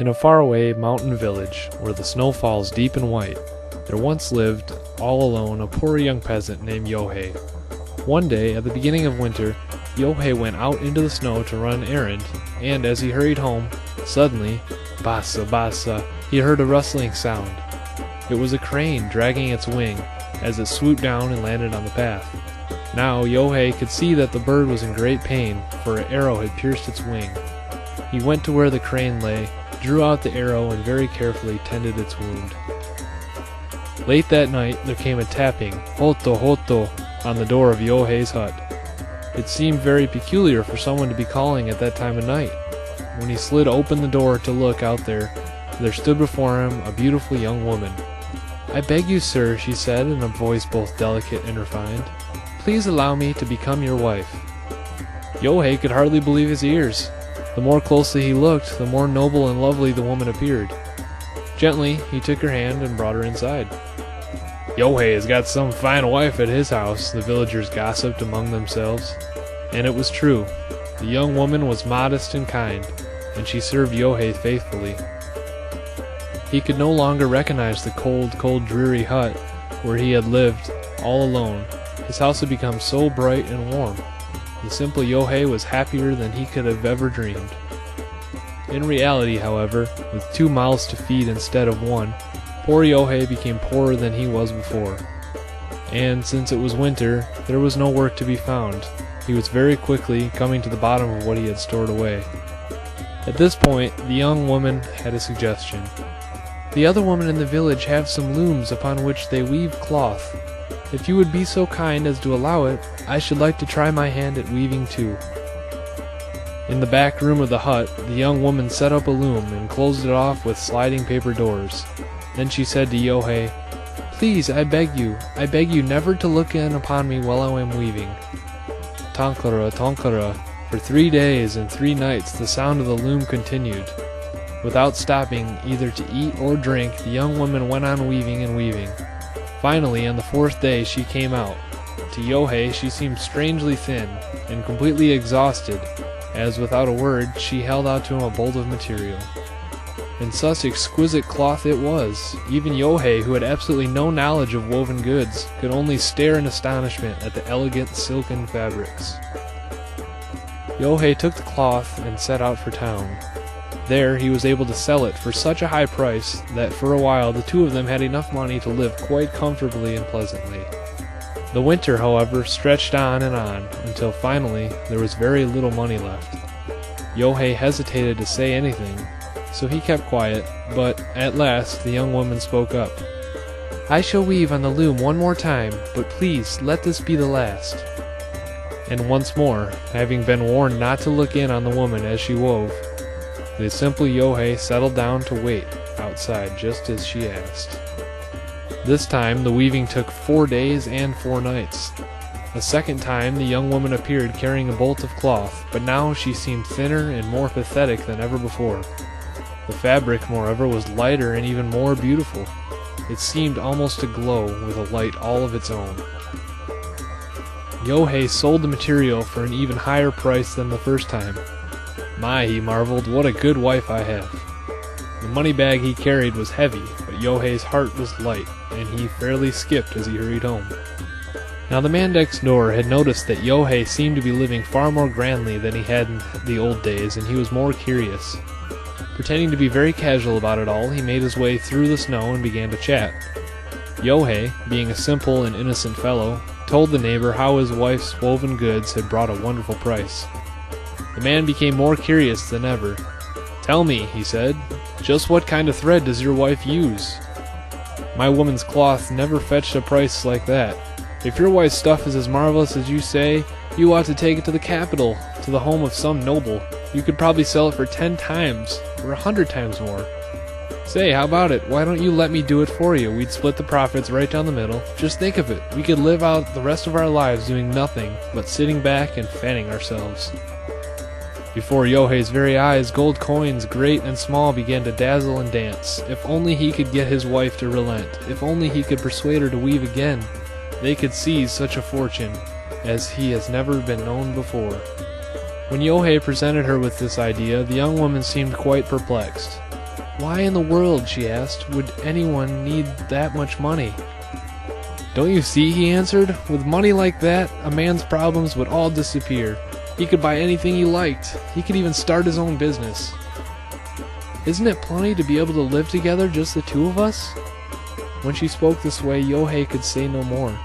In a faraway mountain village, where the snow falls deep and white, there once lived, all alone, a poor young peasant named Yohei. One day, at the beginning of winter, Yohei went out into the snow to run an errand, and as he hurried home, suddenly, basa basa, he heard a rustling sound. It was a crane dragging its wing, as it swooped down and landed on the path. Now Yohei could see that the bird was in great pain, for an arrow had pierced its wing. He went to where the crane lay, drew out the arrow, and very carefully tended its wound. Late that night there came a tapping, hoto hoto, on the door of Yohei's hut. It seemed very peculiar for someone to be calling at that time of night. When he slid open the door to look out there stood before him a beautiful young woman. "I beg you, sir," she said in a voice both delicate and refined, "please allow me to become your wife." Yohei could hardly believe his ears. The more closely he looked, the more noble and lovely the woman appeared. Gently, he took her hand and brought her inside. "Yohei has got some fine wife at his house," the villagers gossiped among themselves. And it was true. The young woman was modest and kind, and she served Yohei faithfully. He could no longer recognize the cold, dreary hut where he had lived all alone. His house had become so bright and warm. The simple Yohei was happier than he could have ever dreamed. In reality, however, with 2 mouths to feed instead of 1, poor Yohei became poorer than he was before. And since it was winter, there was no work to be found. He was very quickly coming to the bottom of what he had stored away. At this point, the young woman had a suggestion. "The other women in the village have some looms upon which they weave cloth. If you would be so kind as to allow it, I should like to try my hand at weaving too." In the back room of the hut, the young woman set up a loom and closed it off with sliding paper doors. Then she said to Yohei, "Please, I beg you never to look in upon me while I am weaving." Tonkara, tonkara, for 3 days and 3 nights the sound of the loom continued. Without stopping either to eat or drink, the young woman went on weaving and weaving. Finally, on the 4th day, she came out. To Yohei, she seemed strangely thin and completely exhausted, as without a word, she held out to him a bolt of material. And such exquisite cloth it was. Even Yohei, who had absolutely no knowledge of woven goods, could only stare in astonishment at the elegant silken fabrics. Yohei took the cloth and set out for town. There he was able to sell it for such a high price that for a while the two of them had enough money to live quite comfortably and pleasantly. The winter, however, stretched on and on, until finally there was very little money left. Yohei hesitated to say anything, so he kept quiet, but at last the young woman spoke up. "I shall weave on the loom one more time, but please let this be the last." And once more, having been warned not to look in on the woman as she wove, the simple Yohei settled down to wait outside just as she asked. This time the weaving took 4 days and 4 nights. A second time the young woman appeared carrying a bolt of cloth, but now she seemed thinner and more pathetic than ever before. The fabric, moreover, was lighter and even more beautiful. It seemed almost to glow with a light all of its own. Yohei sold the material for an even higher price than the first time. "My," he marveled, "what a good wife I have." The money bag he carried was heavy, but Yohei's heart was light, and he fairly skipped as he hurried home. Now the man next door had noticed that Yohei seemed to be living far more grandly than he had in the old days, and he was more curious. Pretending to be very casual about it all, he made his way through the snow and began to chat. Yohei, being a simple and innocent fellow, told the neighbor how his wife's woven goods had brought a wonderful price. The man became more curious than ever. "Tell me," he said, "just what kind of thread does your wife use? My woman's cloth never fetched a price like that. If your wife's stuff is as marvelous as you say, you ought to take it to the capital, to the home of some noble. You could probably sell it for 10 times, or 100 times more. Say, how about it? Why don't you let me do it for you? We'd split the profits right down the middle. Just think of it. We could live out the rest of our lives doing nothing but sitting back and fanning ourselves." Before Yohei's very eyes, gold coins, great and small, began to dazzle and dance. If only he could get his wife to relent. If only he could persuade her to weave again. They could seize such a fortune as he has never been known before. When Yohei presented her with this idea, the young woman seemed quite perplexed. Why in the world, she asked, would anyone need that much money? Don't you see, he answered, with money like that, a man's problems would all disappear. He could buy anything he liked. He could even start his own business. Isn't it plenty to be able to live together, just the two of us? When she spoke this way, Yohei could say no more.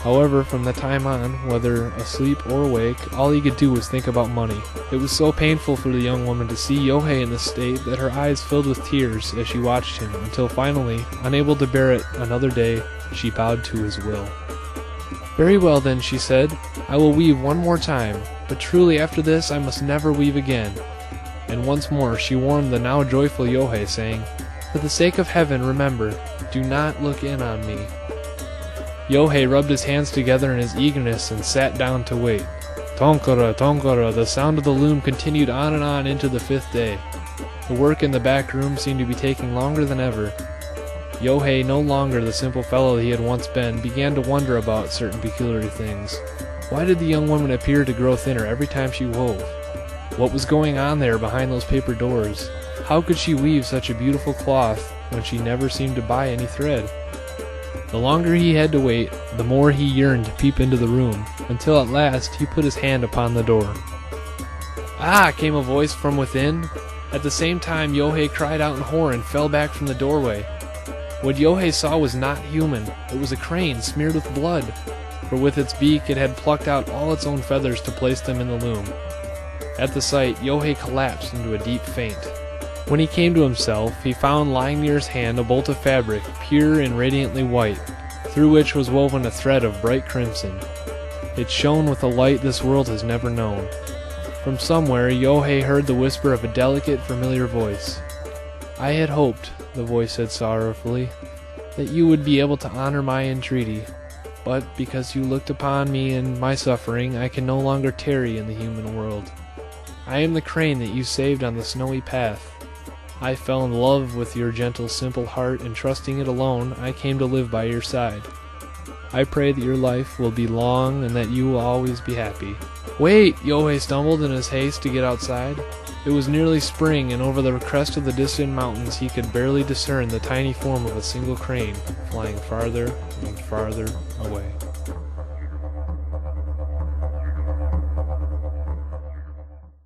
However, from that time on, whether asleep or awake, all he could do was think about money. It was so painful for the young woman to see Yohei in this state that her eyes filled with tears as she watched him, until finally, unable to bear it another day, she bowed to his will. Very well then, she said, I will weave one more time, but truly after this I must never weave again. And once more she warned the now joyful Yohei, saying, For the sake of heaven, remember, do not look in on me. Yohei rubbed his hands together in his eagerness and sat down to wait. Tonkara, tonkara, the sound of the loom continued on and on into the 5th day. The work in the back room seemed to be taking longer than ever. Yohei, no longer the simple fellow he had once been, began to wonder about certain peculiar things. Why did the young woman appear to grow thinner every time she wove? What was going on there behind those paper doors? How could she weave such a beautiful cloth when she never seemed to buy any thread? The longer he had to wait, the more he yearned to peep into the room, until at last he put his hand upon the door. Ah! Came a voice from within. At the same time, Yohei cried out in horror and fell back from the doorway. What Yohei saw was not human. It was a crane smeared with blood, for with its beak it had plucked out all its own feathers to place them in the loom. At the sight, Yohei collapsed into a deep faint. When he came to himself, he found lying near his hand a bolt of fabric, pure and radiantly white, through which was woven a thread of bright crimson. It shone with a light this world has never known. From somewhere, Yohei heard the whisper of a delicate, familiar voice. I had hoped, the voice said sorrowfully, that you would be able to honor my entreaty, but because you looked upon me and my suffering, I can no longer tarry in the human world. I am the crane that you saved on the snowy path. I fell in love with your gentle, simple heart, and trusting it alone, I came to live by your side. I pray that your life will be long and that you will always be happy. Wait! Yohei stumbled in his haste to get outside. It was nearly spring, and over the crest of the distant mountains he could barely discern the tiny form of a single crane, flying farther and farther away.